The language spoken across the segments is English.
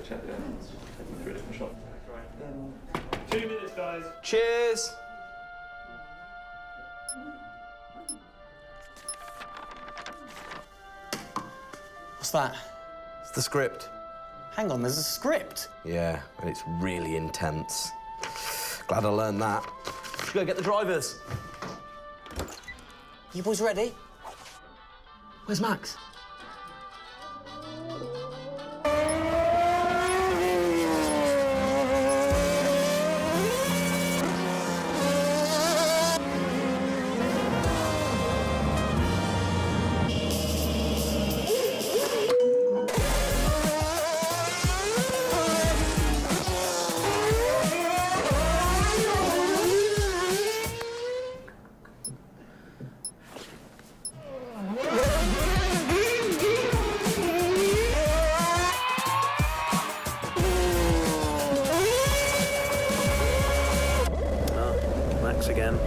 check the onions. Take them through a different shop. Right. 2 minutes, guys. Cheers. What's that? It's the script. Hang on, there's a script? Yeah, and it's really intense. Glad I learned that. Should go get the drivers. You boys ready? Where's Max? Again.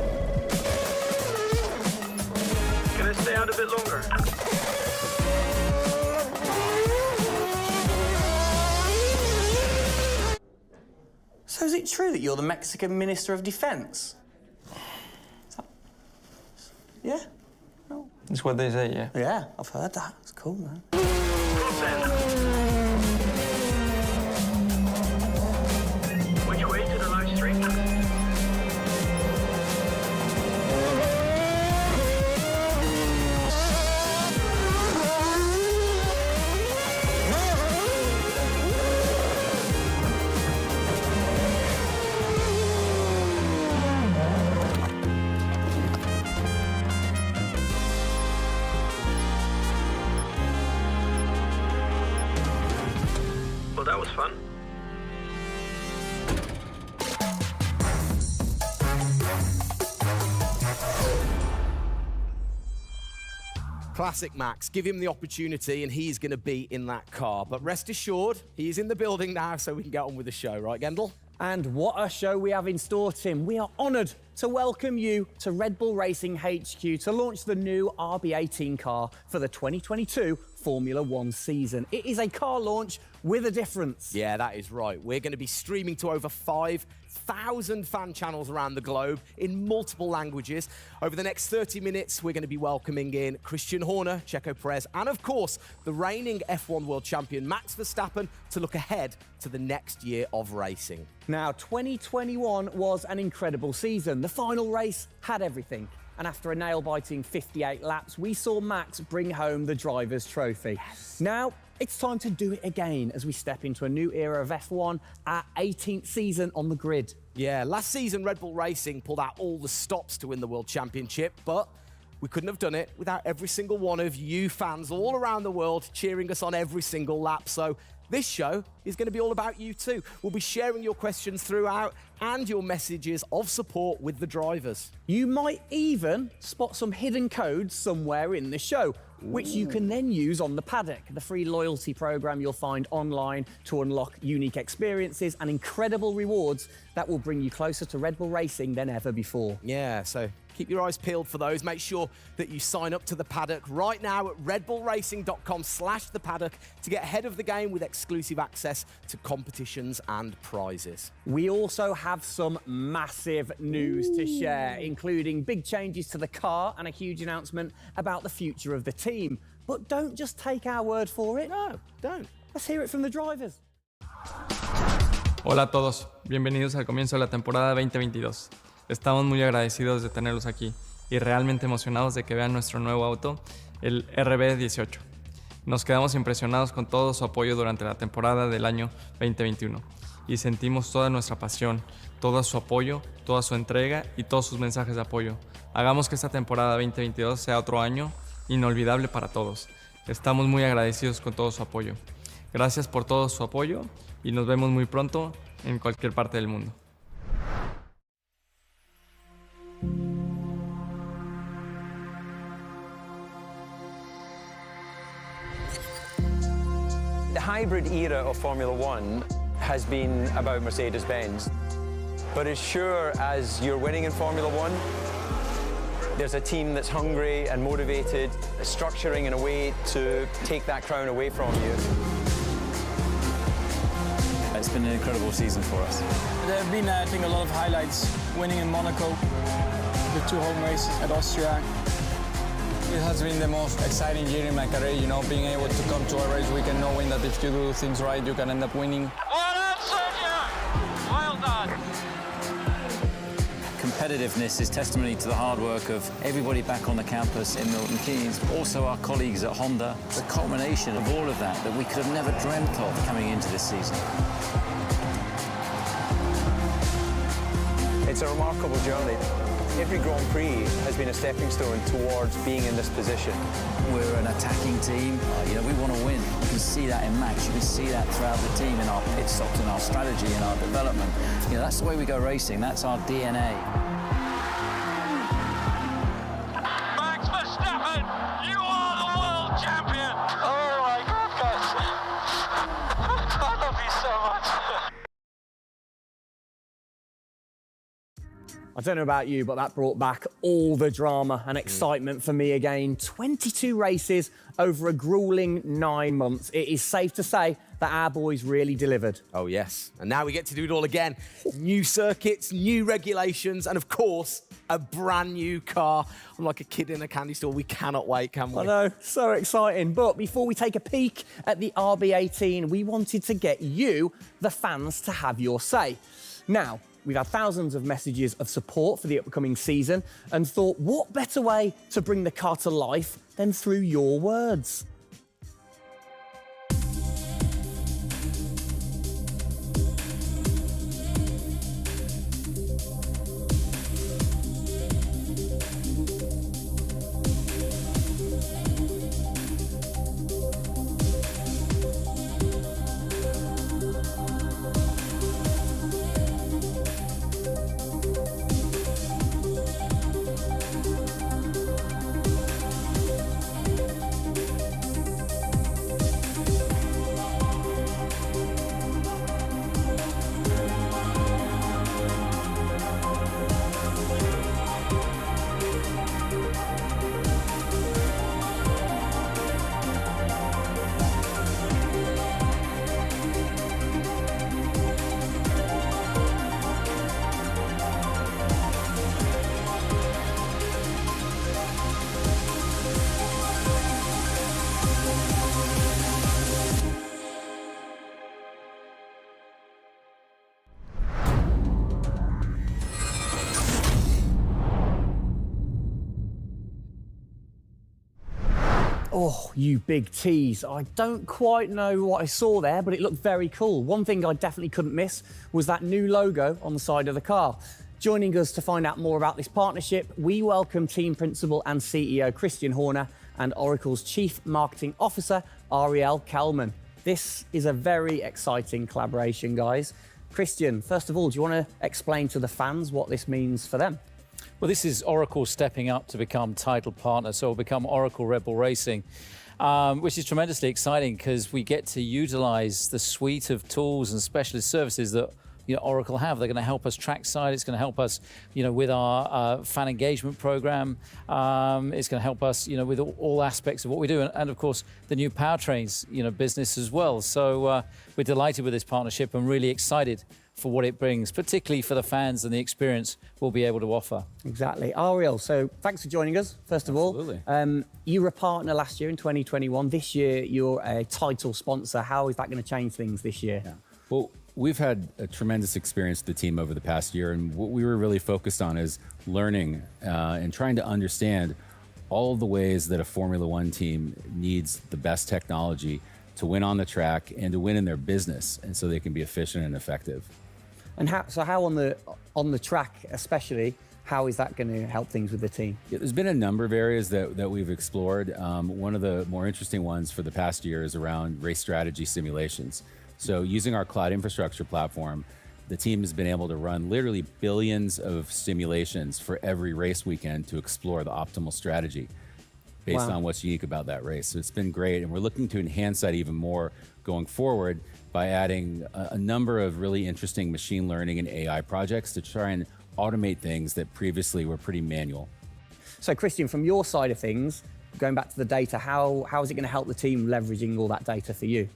Can I stay out a bit longer? So is it true that you're the Mexican Minister of Defense? Yeah? No. That's what they say, yeah. Yeah, I've heard that. It's cool, man. Which way to the live stream? That was fun. Classic Max. Give him the opportunity and he's going to be in that car. But rest assured, he's in the building now so we can get on with the show. Right, Gendel? And what a show we have in store, Tim. We are honoured to welcome you to Red Bull Racing HQ to launch the new RB18 car for the 2022 Formula One season. It is a car launch with a difference. Yeah, that is right. We're going to be streaming to over 5,000 fan channels around the globe in multiple languages. Over the next 30 minutes, we're going to be welcoming in Christian Horner, Checo Perez, and of course, the reigning F1 world champion Max Verstappen to look ahead to the next year of racing. Now, 2021 was an incredible season. The final race had everything. And after a nail-biting 58 laps, we saw Max bring home the Drivers' Trophy. Yes. Now, it's time to do it again as we step into a new era of F1, our 18th season on the grid. Yeah, last season Red Bull Racing pulled out all the stops to win the World Championship, but we couldn't have done it without every single one of you fans all around the world cheering us on every single lap. So this show is going to be all about you too. We'll be sharing your questions throughout and your messages of support with the drivers. You might even spot some hidden codes somewhere in the show, which you can then use on the paddock, the free loyalty program you'll find online to unlock unique experiences and incredible rewards that will bring you closer to Red Bull Racing than ever before. Yeah, so keep your eyes peeled for those. Make sure that you sign up to the paddock right now at redbullracing.com/thepaddock to get ahead of the game with exclusive access to competitions and prizes. We also have some massive news to share, including big changes to the car and a huge announcement about the future of the team. But don't just take our word for it. No, don't. Let's hear it from the drivers. Hola a todos, bienvenidos al comienzo de la temporada 2022. Estamos muy agradecidos de tenerlos aquí y realmente emocionados de que vean nuestro nuevo auto, el RB18. Nos quedamos impresionados con todo su apoyo durante la temporada del año 2021 y sentimos toda nuestra pasión, todo su apoyo, toda su entrega y todos sus mensajes de apoyo. Hagamos que esta temporada 2022 sea otro año inolvidable para todos. Estamos muy agradecidos con todo su apoyo. Gracias por todo su apoyo y nos vemos muy pronto en cualquier parte del mundo. The hybrid era of Formula One has been about Mercedes-Benz. But as sure as you're winning in Formula One, there's a team that's hungry and motivated, structuring in a way to take that crown away from you. It's been an incredible season for us. There have been, I think, a lot of highlights. Winning in Monaco, the 2 home races at Austria. It has been the most exciting year in my career, you know, being able to come to a race weekend knowing that if you do things right, you can end up winning. Well done, Sergio! Well done. Competitiveness is testimony to the hard work of everybody back on the campus in Milton Keynes, also our colleagues at Honda. The culmination of all of that we could have never dreamt of coming into this season. It's a remarkable journey. Every Grand Prix has been a stepping stone towards being in this position. We're an attacking team. You know, we want to win. You can see that in Max. You can see that throughout the team in our pit stops, in our strategy, in our development. You know, that's the way we go racing. That's our DNA. Max Verstappen, you are the world champion! Oh my goodness! I love you so much. I don't know about you, but that brought back all the drama and excitement for me again. 22 races over a grueling 9 months. It is safe to say that our boys really delivered. Oh yes, and now we get to do it all again. New circuits, new regulations, and of course, a brand new car. I'm like a kid in a candy store. We cannot wait, can we? I know, so exciting. But before we take a peek at the RB18, we wanted to get you, the fans, to have your say. Now, we've had thousands of messages of support for the upcoming season and thought, what better way to bring the car to life than through your words? Oh, you big tease. I don't quite know what I saw there, but it looked very cool. One thing I definitely couldn't miss was that new logo on the side of the car. Joining us to find out more about this partnership, we welcome Team Principal and CEO Christian Horner and Oracle's Chief Marketing Officer, Ariel Kelman. This is a very exciting collaboration, guys. Christian, first of all, do you want to explain to the fans what this means for them? Well, this is Oracle stepping up to become title partner, so it'll become Oracle Red Bull Racing, which is tremendously exciting because we get to utilize the suite of tools and specialist services that Oracle have. They're going to help us trackside. It's going to help us, with our fan engagement program. It's going to help us, with all aspects of what we do, and of course the new powertrains, business as well. So we're delighted with this partnership and really excited for what it brings, particularly for the fans and the experience we'll be able to offer. Exactly. Ariel, so thanks for joining us, first of all. Absolutely. You were a partner last year in 2021. This year, you're a title sponsor. How is that going to change things this year? Yeah. Well, we've had a tremendous experience with the team over the past year, and what we were really focused on is learning and trying to understand all of the ways that a Formula One team needs the best technology to win on the track and to win in their business, and so they can be efficient and effective. And how on the track, especially, how is that going to help things with the team? Yeah, there's been a number of areas that we've explored. One of the more interesting ones for the past year is around race strategy simulations. So using our cloud infrastructure platform, the team has been able to run literally billions of simulations for every race weekend to explore the optimal strategy based on what's unique about that race. So it's been great, and we're looking to enhance that even more going forward by adding a number of really interesting machine learning and AI projects to try and automate things that previously were pretty manual. So Christian, from your side of things, going back to the data, how is it going to help the team leveraging all that data for you?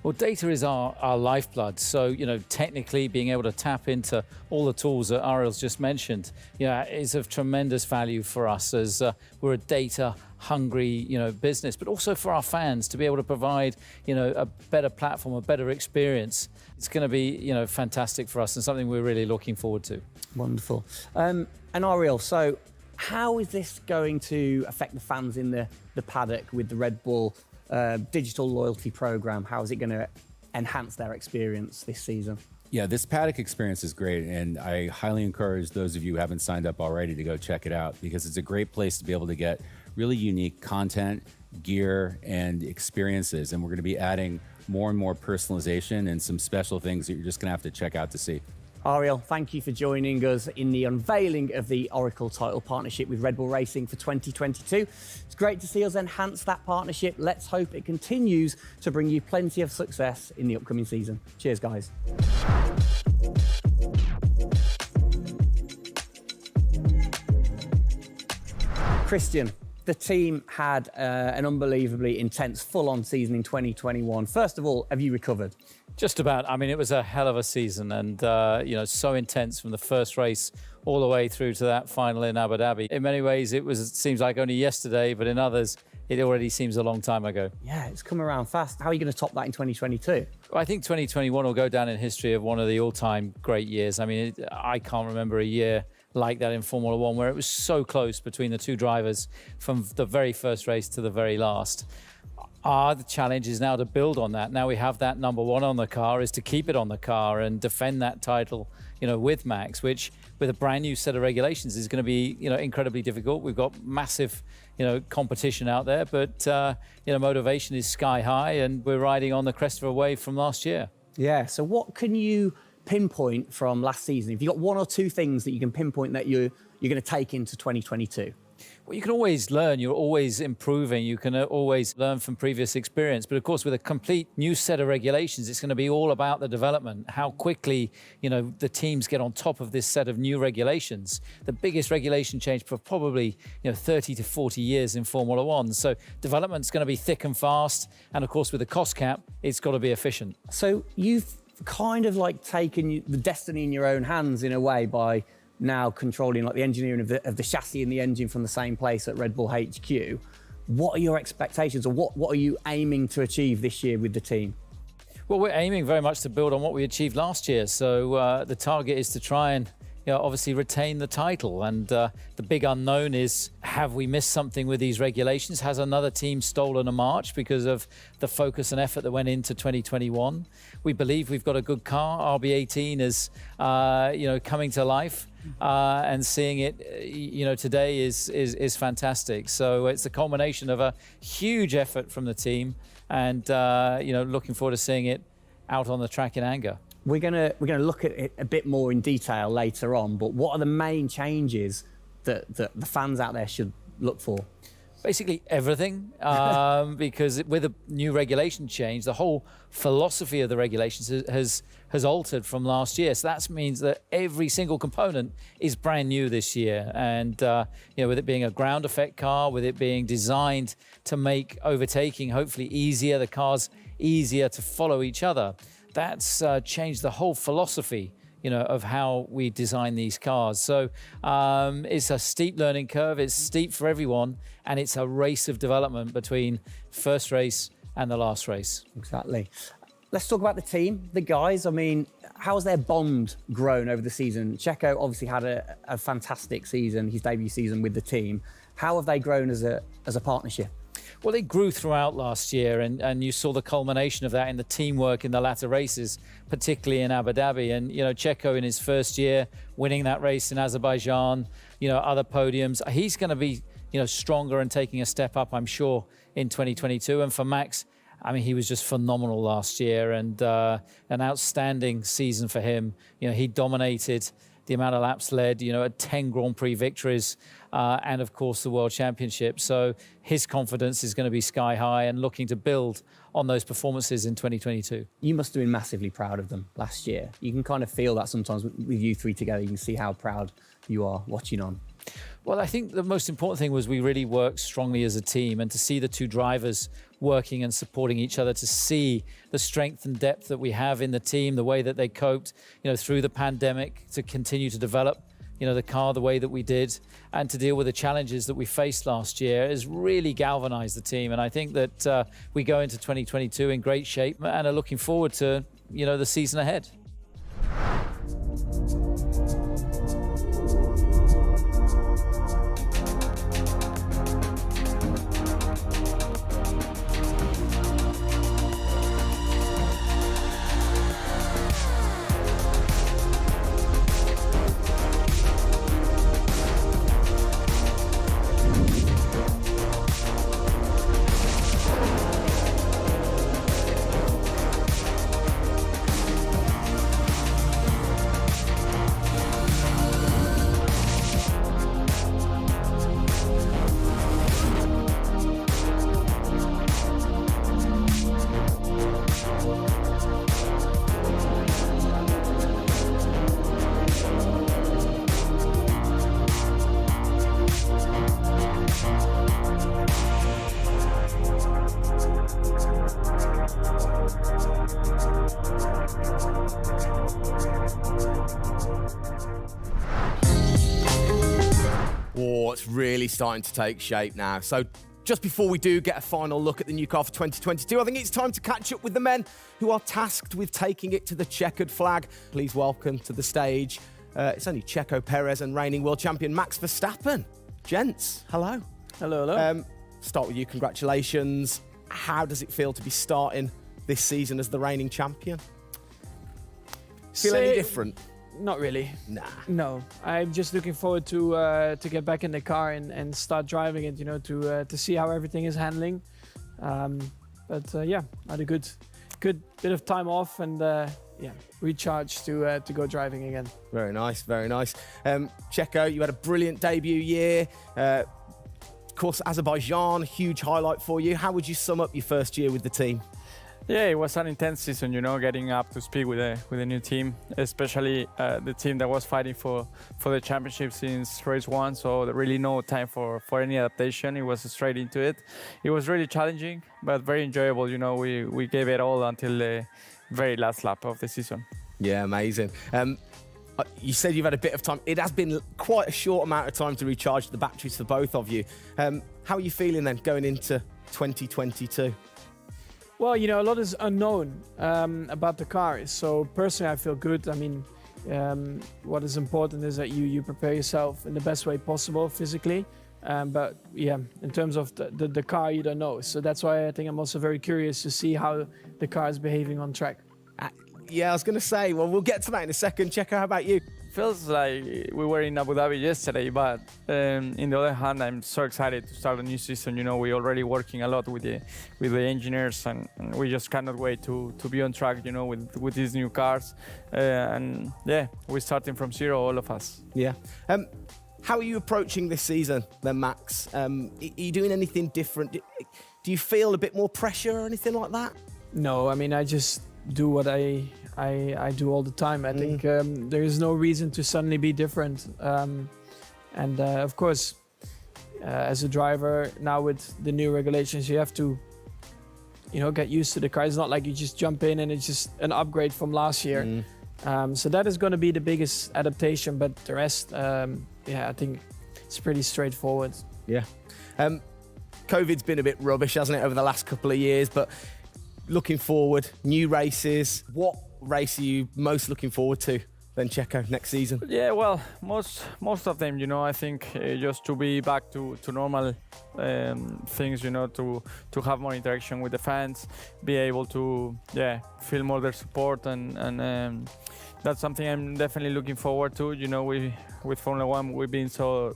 Well, data is our lifeblood. So, technically being able to tap into all the tools that Ariel's just mentioned, is of tremendous value for us as we're a data-hungry, business, but also for our fans to be able to provide, a better platform, a better experience. It's going to be, fantastic for us and something we're really looking forward to. Wonderful. And Ariel, so how is this going to affect the fans in the paddock with the Red Bull digital loyalty program? How is it going to enhance their experience this season? Yeah, this paddock experience is great, and I highly encourage those of you who haven't signed up already to go check it out, because it's a great place to be able to get really unique content, gear, and experiences. And we're going to be adding more and more personalization and some special things that you're just going to have to check out to see. Ariel, thank you for joining us in the unveiling of the Oracle title partnership with Red Bull Racing for 2022. It's great to see us enhance that partnership. Let's hope it continues to bring you plenty of success in the upcoming season. Cheers, guys. Christian, the team had an unbelievably intense, full-on season in 2021. First of all, have you recovered? Just about. I mean, it was a hell of a season, and so intense from the first race all the way through to that final in Abu Dhabi. In many ways, it seems like only yesterday, but in others, it already seems a long time ago. Yeah, it's come around fast. How are you going to top that in 2022? Well, I think 2021 will go down in history of one of the all-time great years. I mean, I can't remember a year like that in Formula One, where it was so close between the two drivers from the very first race to the very last. The challenge is now to build on that. Now we have that number one on the car, is to keep it on the car and defend that title, with Max, which with a brand new set of regulations is going to be, incredibly difficult. We've got massive, competition out there, but, motivation is sky high, and we're riding on the crest of a wave from last year. Yeah, so what can you pinpoint from last season? If you've got one or two things that you can pinpoint that you're going to take into 2022? Well, you can always learn. You're always improving. You can always learn from previous experience. But of course, with a complete new set of regulations, it's going to be all about the development, how quickly, the teams get on top of this set of new regulations. The biggest regulation change for probably, 30 to 40 years in Formula One. So development's going to be thick and fast. And of course, with the cost cap, it's got to be efficient. So you've kind of like taken the destiny in your own hands in a way by now controlling like the engineering of the chassis and the engine from the same place at Red Bull HQ. What are your expectations, or what are you aiming to achieve this year with the team? Well, we're aiming very much to build on what we achieved last year. So the target is to try and obviously retain the title. And the big unknown is, have we missed something with these regulations? Has another team stolen a march because of the focus and effort that went into 2021? We believe we've got a good car. RB18 is, coming to life. And seeing it, today is fantastic. So it's a culmination of a huge effort from the team, and looking forward to seeing it out on the track in anger. We're gonna look at it a bit more in detail later on. But what are the main changes that the fans out there should look for? Basically everything, because with a new regulation change, the whole philosophy of the regulations has altered from last year. So that means that every single component is brand new this year. And with it being a ground effect car, with it being designed to make overtaking hopefully easier, the cars easier to follow each other, that's changed the whole philosophy of how we design these cars. So it's a steep learning curve. It's steep for everyone, and it's a race of development between first race and the last race. Exactly. Let's talk about the team, the guys. I mean, how's their bond grown over the season? Checo obviously had a fantastic season, his debut season with the team. How have they grown as a partnership? Well, they grew throughout last year, and you saw the culmination of that in the teamwork in the latter races, particularly in Abu Dhabi. And, Checo in his first year, winning that race in Azerbaijan, other podiums. He's going to be, stronger and taking a step up, I'm sure, in 2022. And for Max, I mean, he was just phenomenal last year, and an outstanding season for him. He dominated the amount of laps led, 10 Grand Prix victories, and of course the World Championship. So his confidence is going to be sky high and looking to build on those performances in 2022. You must have been massively proud of them last year. You can kind of feel that sometimes with you three together. You can see how proud you are watching on. Well, I think the most important thing was we really worked strongly as a team, and to see the two drivers working and supporting each other, to see the strength and depth that we have in the team, the way that they coped, through the pandemic, to continue to develop, the car the way that we did, and to deal with the challenges that we faced last year has really galvanized the team. And I think that we go into 2022 in great shape and are looking forward to, the season ahead. Oh, it's really starting to take shape now. So just before we do get a final look at the new car for 2022, I think it's time to catch up with the men who are tasked with taking it to the checkered flag. Please welcome to the stage, it's only Checo Perez and reigning world champion Max Verstappen. Gents, hello. Hello, hello. Start with you, congratulations. How does it feel to be starting this season as the reigning champion? Feel any different? Not really. Nah. No, I'm just looking forward to get back in the car and start driving it. To see how everything is handling. Yeah, I had a good bit of time off and recharge to go driving again. Very nice, very nice. Checo, you had a brilliant debut year. Of course, Azerbaijan, huge highlight for you. How would you sum up your first year with the team? Yeah, it was an intense season, getting up to speed with a new team, especially the team that was fighting for the championship since race one. So there really no time for any adaptation. It was straight into it. It was really challenging, but very enjoyable. We gave it all until the very last lap of the season. Yeah, amazing. You said you've had a bit of time. It has been quite a short amount of time to recharge the batteries for both of you. How are you feeling then going into 2022? Well, a lot is unknown about the car. So personally, I feel good. I mean, what is important is that you prepare yourself in the best way possible physically. But yeah, in terms of the car, you don't know. So that's why I think I'm also very curious to see how the car is behaving on track. Yeah, I was going to say, well, we'll get to that in a second. Checo, how about you? Feels like we were in Abu Dhabi yesterday, but in the other hand, I'm so excited to start a new season. You know, we're already working a lot with the engineers, and we just cannot wait to be on track. You know, with these new cars, and yeah, we're starting from zero, all of us. Yeah. How are you approaching this season, then, Max? Are you doing anything different? Do you feel a bit more pressure or anything like that? No, I mean, I just do what I do all the time. I think there is no reason to suddenly be different. And of course, as a driver, now with the new regulations, you have to, you know, get used to the car. It's not like you just jump in and it's just an upgrade from last year. So that is going to be the biggest adaptation, but the rest, yeah, I think it's pretty straightforward. Yeah. COVID's been a bit rubbish, hasn't it, over the last couple of years, but looking forward, new races. What race are you most looking forward to then, Checo, next season? Yeah, well, most of them, you know, I think just to be back to normal things, you know, to have more interaction with the fans, be able to, yeah, feel more their support, and that's something I'm definitely looking forward to. You know, with Formula One, we've been so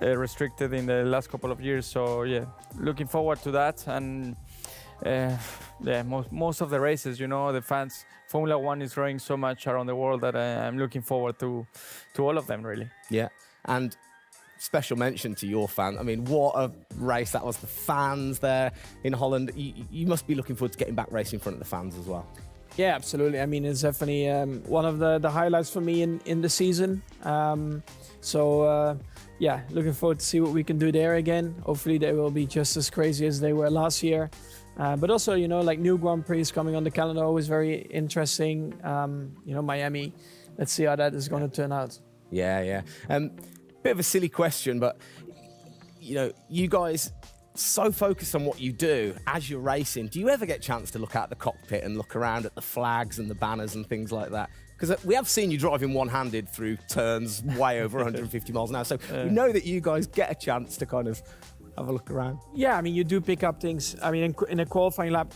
restricted in the last couple of years, so yeah, looking forward to that. And yeah, most of the races, you know, the fans, Formula One is growing so much around the world that I'm looking forward to all of them, really. Yeah, and special mention to your fan. I mean, what a race that was. The fans there in Holland. You must be looking forward to getting back racing in front of the fans as well. Yeah, absolutely. I mean, it's definitely one of the highlights for me in the season. Yeah, looking forward to see what we can do there again. Hopefully they will be just as crazy as they were last year. But also, you know, like new Grand Prix coming on the calendar, always very interesting. You know, Miami, let's see how that is going to turn out. Yeah. Bit of a silly question, but, you know, you guys so focused on what you do as you're racing. Do you ever get a chance to look out the cockpit and look around at the flags and the banners and things like that? Because we have seen you driving one-handed through turns way over 150 miles an hour. So we know that you guys get a chance to kind of have a look around. Yeah, I mean, you do pick up things. I mean, in a qualifying lap,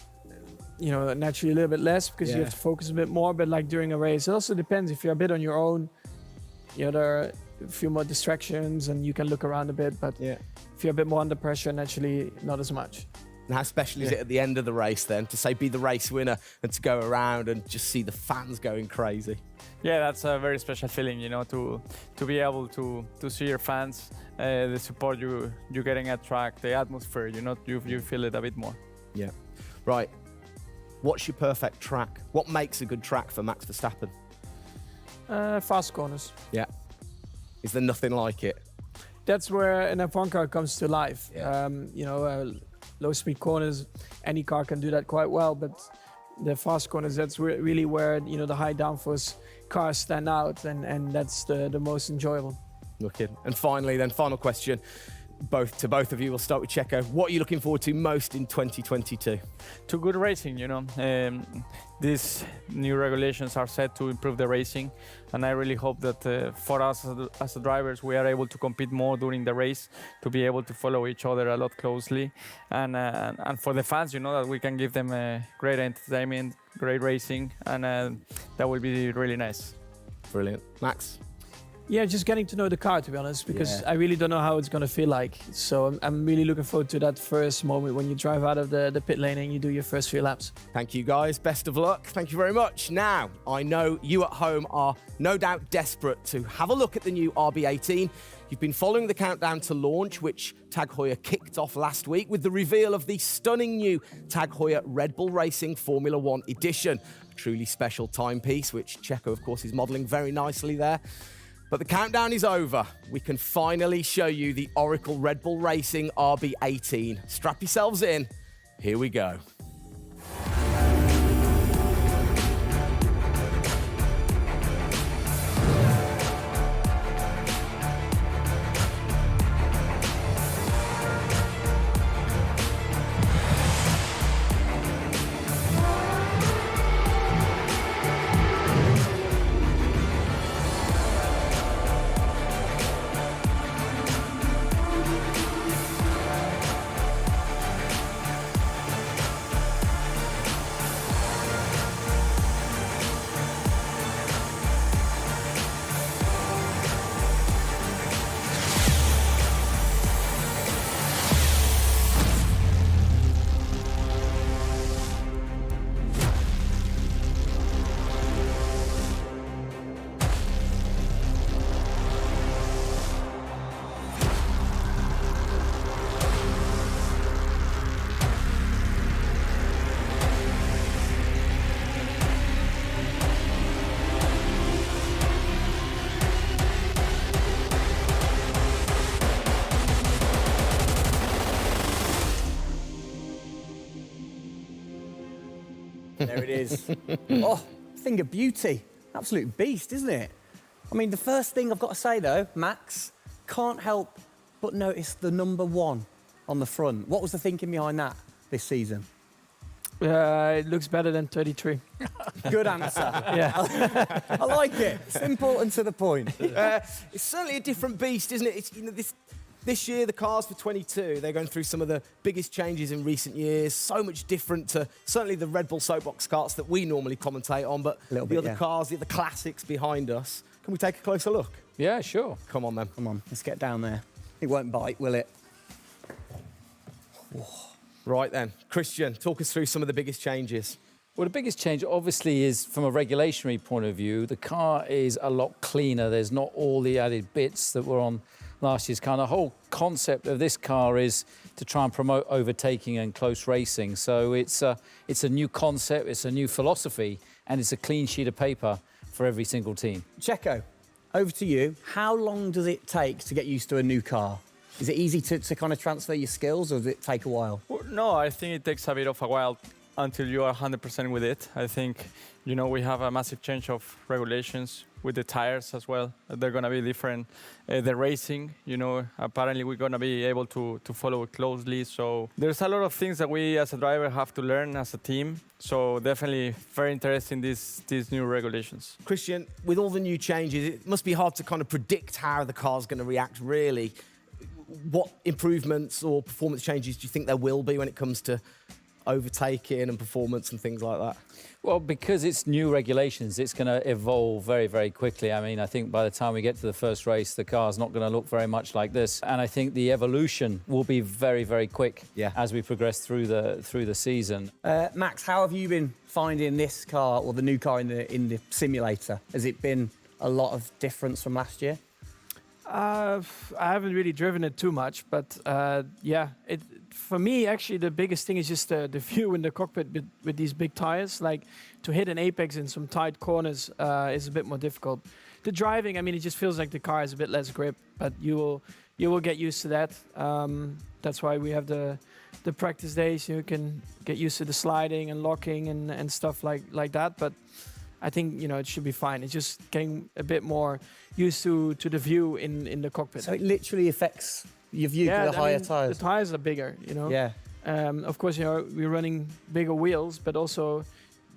you know, naturally a little bit less because you have to focus a bit more. But like during a race, it also depends. If you're a bit on your own, you know, there are a few more distractions and you can look around a bit. But if you're a bit more under pressure, naturally not as much. And how special is it at the end of the race then to say be the race winner and to go around and just see the fans going crazy? Yeah, that's a very special feeling, you know, to be able to see your fans, the support you're getting at track, the atmosphere, you know, you feel it a bit more. Yeah. Right. What's your perfect track? What makes a good track for Max Verstappen? Fast corners. Yeah. Is there nothing like it? That's where an F1 car comes to life. Yeah. You know, low speed corners, any car can do that quite well, but the fast corners, that's really where, you know, the high downforce cars stand out, and that's the most enjoyable. Wicked. And finally then, final question, both of you. We'll start with Checo. What are you looking forward to most in 2022? To good racing, you know. These new regulations are set to improve the racing, and I really hope that for us as drivers, we are able to compete more during the race, to be able to follow each other a lot closely, and for the fans, you know, that we can give them great entertainment, great racing, and that will be really nice. Brilliant. Max? Yeah, just getting to know the car, to be honest, because I really don't know how it's going to feel like. So I'm really looking forward to that first moment when you drive out of the pit lane and you do your first few laps. Thank you, guys. Best of luck. Thank you very much. Now, I know you at home are no doubt desperate to have a look at the new RB18. You've been following the countdown to launch, which Tag Heuer kicked off last week with the reveal of the stunning new Tag Heuer Red Bull Racing Formula One edition. A truly special timepiece, which Checo, of course, is modelling very nicely there. But the countdown is over. We can finally show you the Oracle Red Bull Racing RB18. Strap yourselves in. Here we go. There it is. Oh, thing of beauty. Absolute beast, isn't it? I mean, the first thing I've got to say, though, Max, can't help but notice the number 1 on the front. What was the thinking behind that this season? It looks better than 33. Good answer. Yeah. I like it. Simple and to the point. It's certainly a different beast, isn't it? It's, you know, this year, the cars for 22, they're going through some of the biggest changes in recent years. So much different to certainly the Red Bull Soapbox karts that we normally commentate on, but the other cars, the other classics behind us. Can we take a closer look? Yeah, sure. Come on, then. Come on, let's get down there. It won't bite, will it? Right then, Christian, talk us through some of the biggest changes. Well, the biggest change, obviously, is from a regulatory point of view. The car is a lot cleaner. There's not all the added bits that were on last year's car. The whole concept of this car is to try and promote overtaking and close racing. So it's a new concept, it's a new philosophy, and it's a clean sheet of paper for every single team. Checo, over to you. How long does it take to get used to a new car? Is it easy to kind of transfer your skills, or does it take a while? Well, no, I think it takes a bit of a while until you are 100% with it. I think, you know, we have a massive change of regulations with the tires as well. They're going to be different. The racing, you know, apparently we're going to be able to follow it closely. So there's a lot of things that we as a driver have to learn as a team. So definitely very interesting, these new regulations. Christian, with all the new changes, it must be hard to kind of predict how the car's going to react, really. What improvements or performance changes do you think there will be when it comes to overtaking and performance and things like that? Well, because it's new regulations, it's going to evolve very, very quickly. I mean, I think by the time we get to the first race, the car's not going to look very much like this. And I think the evolution will be very, very quick as we progress through the season. Max, how have you been finding this car, or the new car in the simulator? Has it been a lot of difference from last year? I haven't really driven it too much, but yeah, for me, actually, the biggest thing is just the view in the cockpit with these big tires. Like, to hit an apex in some tight corners is a bit more difficult. The driving, I mean, it just feels like the car has a bit less grip, but you will get used to that. That's why we have the practice days. You can get used to the sliding and locking and stuff like that. But I think, you know, it should be fine. It's just getting a bit more used to the view in the cockpit. So it literally affects your view to the higher tyres? The tyres are bigger, you know. Yeah. Of course, you know, we're running bigger wheels, but also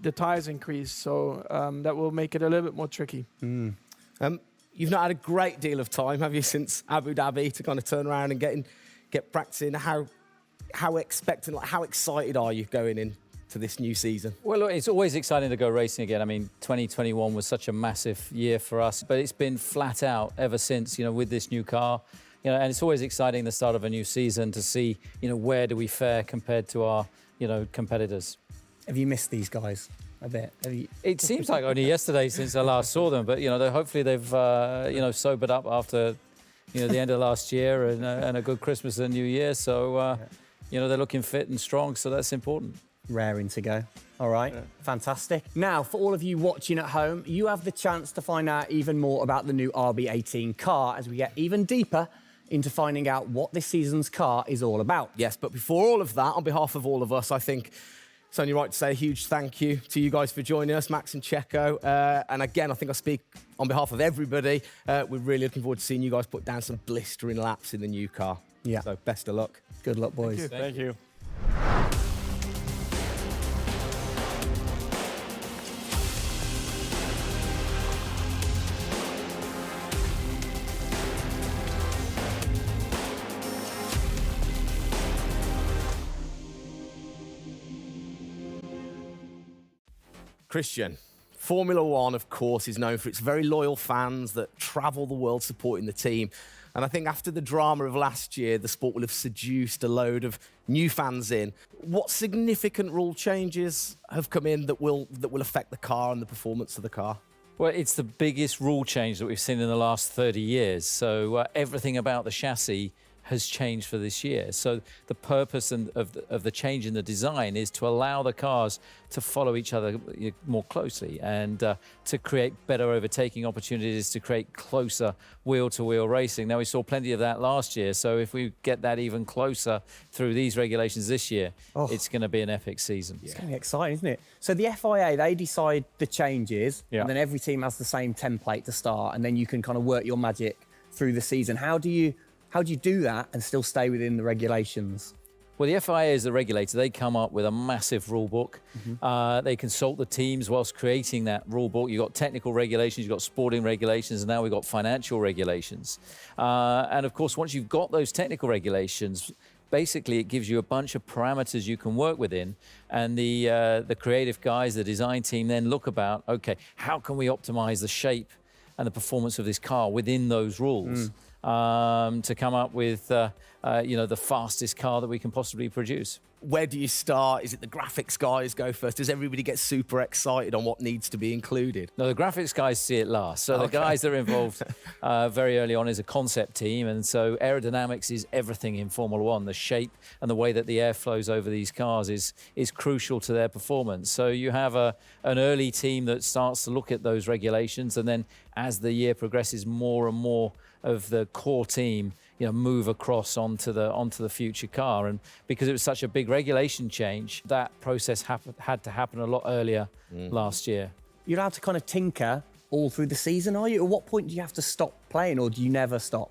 the tyres increase. So that will make it a little bit more tricky. You've not had a great deal of time, have you, since Abu Dhabi to kind of turn around and get practicing? How expectant, like, how excited are you going in to this new season? Well, look, it's always exciting to go racing again. I mean, 2021 was such a massive year for us, but it's been flat out ever since, you know, with this new car. You know, and it's always exciting the start of a new season to see, you know, where do we fare compared to our, you know, competitors. Have you missed these guys a bit? It seems like only yesterday since I last saw them, but, you know, hopefully they've, you know, sobered up after, you know, the end of last year and a good Christmas and New Year. So, you know, they're looking fit and strong, so that's important. Raring to go. All right, fantastic. Now, for all of you watching at home, you have the chance to find out even more about the new RB18 car as we get even deeper into finding out what this season's car is all about. Yes, but before all of that, on behalf of all of us, I think it's only right to say a huge thank you to you guys for joining us, Max and Checo. And again, I think I speak on behalf of everybody. We're really looking forward to seeing you guys put down some blistering laps in the new car. Yeah. So best of luck. Good luck, boys. Thank you. Christian, Formula One, of course, is known for its very loyal fans that travel the world supporting the team. And I think after the drama of last year, the sport will have seduced a load of new fans in. What significant rule changes have come in that will affect the car and the performance of the car? Well, it's the biggest rule change that we've seen in the last 30 years. So everything about the chassis has changed for this year. So the purpose of the change in the design is to allow the cars to follow each other more closely and to create better overtaking opportunities, to create closer wheel-to-wheel racing. Now, we saw plenty of that last year, so if we get that even closer through these regulations this year, it's going to be an epic season. It's going to be exciting, isn't it? So the FIA, they decide the changes, Yeah. and then every team has the same template to start, and then you can kind of work your magic through the season. How do you do that and still stay within the regulations? Well, the FIA is the regulator. They come up with a massive rule book. They consult the teams whilst creating that rule book. You've got technical regulations, you've got sporting regulations, and now we've got financial regulations. And of course, once you've got those technical regulations, basically it gives you a bunch of parameters you can work within. And the creative guys, the design team then look about, okay, how can we optimize the shape and the performance of this car within those rules? To come up with, the fastest car that we can possibly produce. Where do you start? Is it the graphics guys go first? Does everybody get super excited on what needs to be included? No, the graphics guys see it last. So the guys that are involved very early on is a concept team. And so aerodynamics is everything in Formula One. The shape and the way that the air flows over these cars is crucial to their performance. So you have an early team that starts to look at those regulations. And then as the year progresses, more and more of the core team move across onto the future car. And because it was such a big regulation change, that process had to happen a lot earlier last year. You're allowed to kind of tinker all through the season, are you? At what point do you have to stop playing, or do you never stop?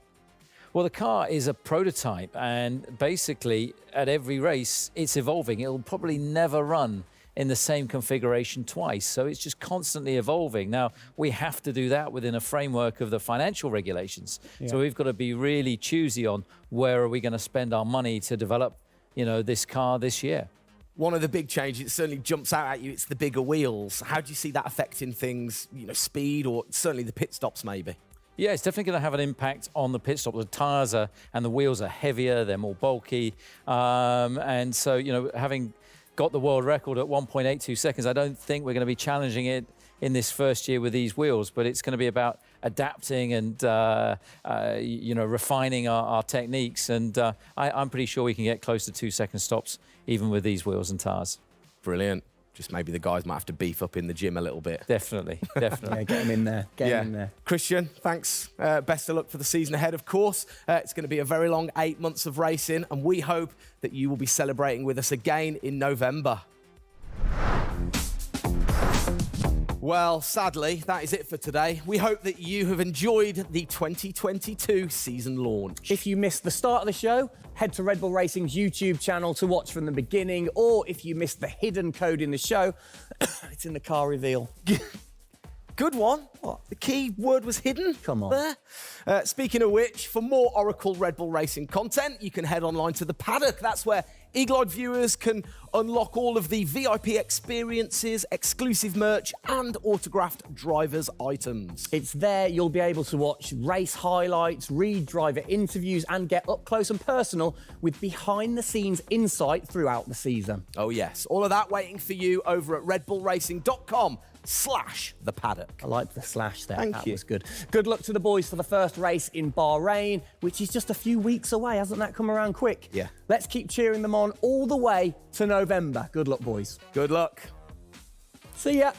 Well, the car is a prototype, and basically at every race it's evolving. It'll probably never run in the same configuration twice. So it's just constantly evolving. Now, we have to do that within a framework of the financial regulations. Yeah. So we've got to be really choosy on where are we going to spend our money to develop, this car this year. One of the big changes that certainly jumps out at you, it's the bigger wheels. How do you see that affecting things, speed or certainly the pit stops maybe? Yeah, it's definitely going to have an impact on the pit stop. The tyres and the wheels are heavier, they're more bulky. And so, having got the world record at 1.82 seconds. I don't think we're going to be challenging it in this first year with these wheels, but it's going to be about adapting and refining our techniques. And I'm pretty sure we can get close to 2-second stops even with these wheels and tyres. Brilliant. Just maybe the guys might have to beef up in the gym a little bit. Definitely. Yeah, get them in there. Get them in there. Christian, thanks. Best of luck for the season ahead, of course. It's going to be a very long 8 months of racing, and we hope that you will be celebrating with us again in November. Well, sadly, that is it for today. We hope that you have enjoyed the 2022 season launch. If you missed the start of the show, head to Red Bull Racing's YouTube channel to watch from the beginning, or if you missed the hidden code in the show, it's in the car reveal. Good one. What? The key word was hidden? Come on. There. Speaking of which, for more Oracle Red Bull Racing content, you can head online to the paddock. That's where Eagle-eyed viewers can unlock all of the VIP experiences, exclusive merch, and autographed drivers' items. It's there you'll be able to watch race highlights, read driver interviews, and get up close and personal with behind-the-scenes insight throughout the season. Oh, yes. All of that waiting for you over at redbullracing.com/the paddock. I liked the slash there. Thank you. That was good. Good luck to the boys for the first race in Bahrain, which is just a few weeks away. Hasn't that come around quick? Yeah. Let's keep cheering them on all the way to November. Good luck, boys. Good luck. See ya.